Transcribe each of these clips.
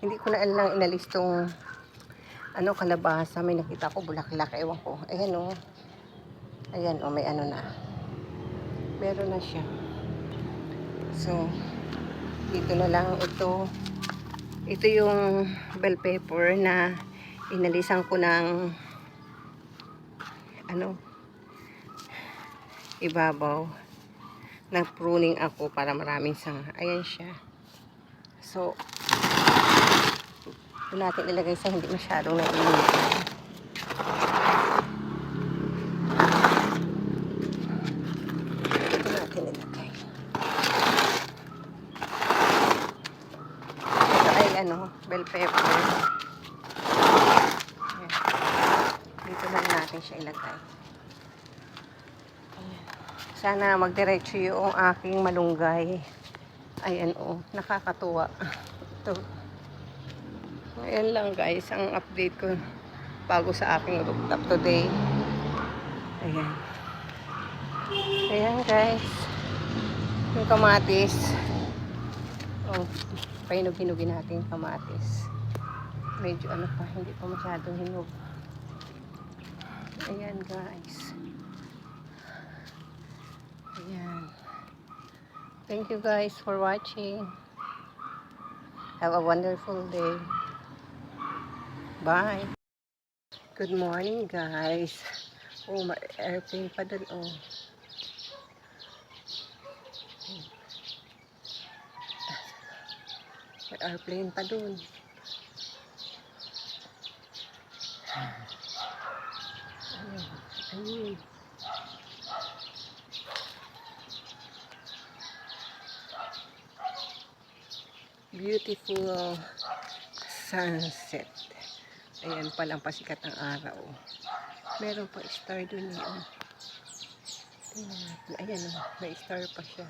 Hindi ko na lang inalis tong kalabasa. May nakita ko bulaklak, ewan ko. Ayan oh. Ayan oh, may ano na. Meron na siya. So, dito na lang ito. Ito yung bell pepper na inalisan ko ng ibabaw. Nag-pruning ako para maraming sanga. Ayan siya. So, ito natin ilagay sa hindi masyadong naiinit. Ito natin ilagay. Ito ay bell pepper. Ayan. Dito lang natin siya ilagay. Ayan. Sana magdiretso yung aking malunggay. Ayan oh, nakakatuwa. Ito. Ayan lang guys, ang update ko bago sa aking rooftop today. Ayan. Ayan guys. Yung kamatis. Oh, pahinog-hinugin natin yung kamatis. Medyo pa, hindi pa masyadong hinog. Ayan guys. Ayan. Thank you guys for watching. Have a wonderful day. Bye. Good morning guys. Oh, may airplane pa dun oh. May airplane pa dun. Ayun. Beautiful sunset. Ayan palang pasikat ng araw. Meron pa star dun yun. Ayan o, may star pa siya.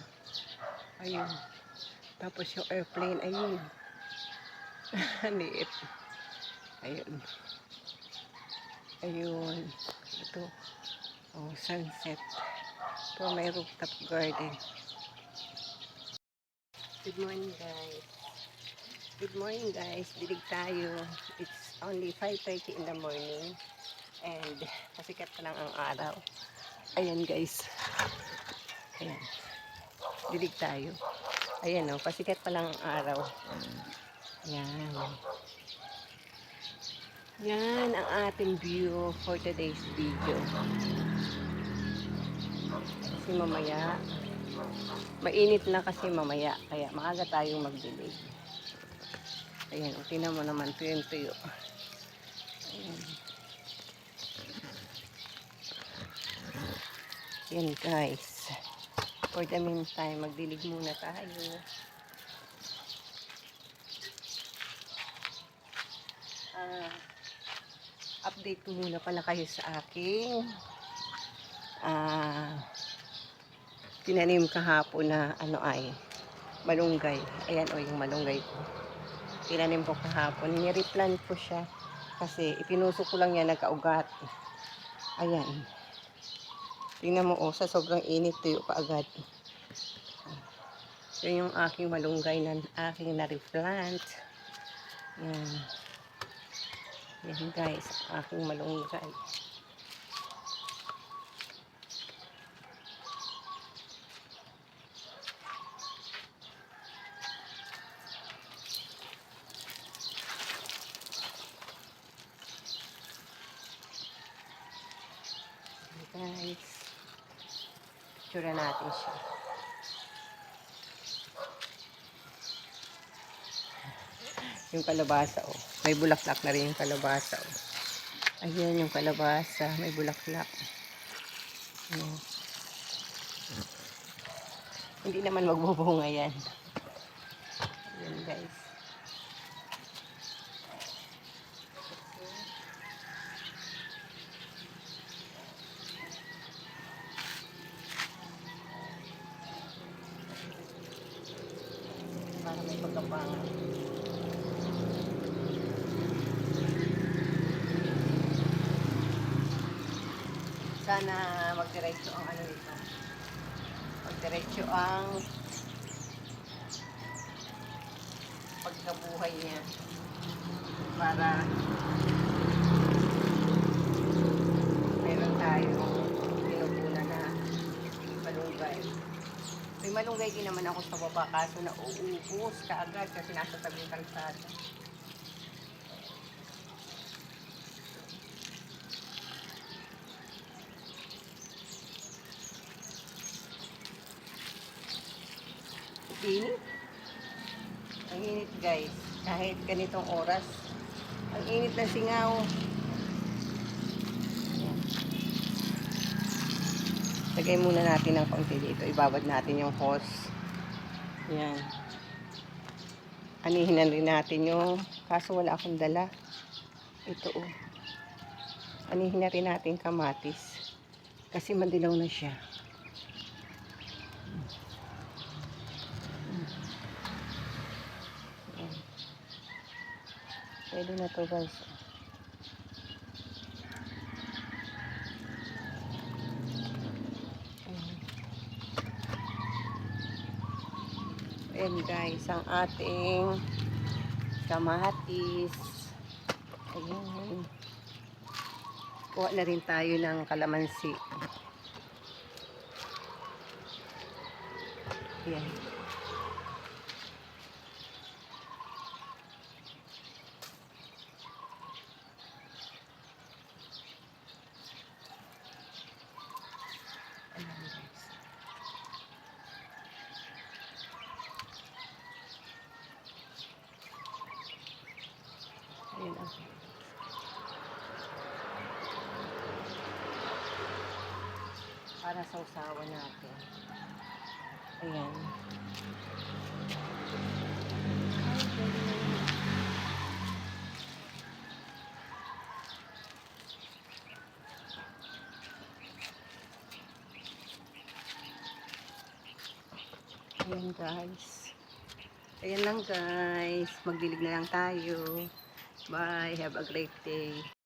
Ayun. Tapos yung airplane, ayun. Liit. Ayun. Ayun. Ito. Oh, sunset. Ito may rooftop garden. Good morning guys. Good morning guys. Dilig tayo. It's only 5:30 in the morning. And pasikat pa lang ang araw. Ayan guys. Ayan. Dilig tayo. Ayan o. Pasikat pa lang ang araw. Ayan. Yan ang ating view for today's video. Kasi mamaya, mainit na kasi mamaya. Kaya maaga tayong magdilig. Ayan, tingnan mo naman, tuyo-tuyo. Ayan. Ayan guys. For the meantime, magdilig muna tayo. Update ko muna pala kayo sa aking tinanim kahapon na malunggay. Ayan o, yung malunggay ko. Tinanim ko kahapon. Nireplant ko siya kasi ipinusok ko lang yan, nagkaugat. Ayan. Tingnan mo sa sobrang init tuyo kaagad. Yan yung aking malunggay na aking na-replant. Yan. Yan guys, aking malunggay. Guys, picture natin siya. Yung kalabasa may bulaklak na rin yung kalabasa Ayan yung kalabasa, may bulaklak. Ayan. Hindi naman magbubunga yan. Ayan guys. Para may pagkapangan. Sana magdiretso ang nito. Magdiretso ang pagkabuhay niya. para meron tayong pinupunan na malunggay. May malunggay din naman ako sa baba kaso nauubos kaagad kasi nasa tabing kalsada. Init. Ang init guys. Kahit ganitong oras. Ang init ng singaw. Ayan. Lagay muna natin ng konti dito. Ibabad natin yung hose. Ayan. Anihin na rin natin yung, kaso wala akong dala. Ito oh. Anihin na rin natin kamatis. Kasi madilaw na siya. Ayan. Pwede na to guys. Ayan guys, ang ating kamatis. Ayan. Kuha na rin tayo ng kalamansi. Ayan. Ayan guys. Ayan ang para sa usawa natin. Ayan. Ayan guys. Ayan lang guys. Magdilig na lang tayo. Bye. Have a great day.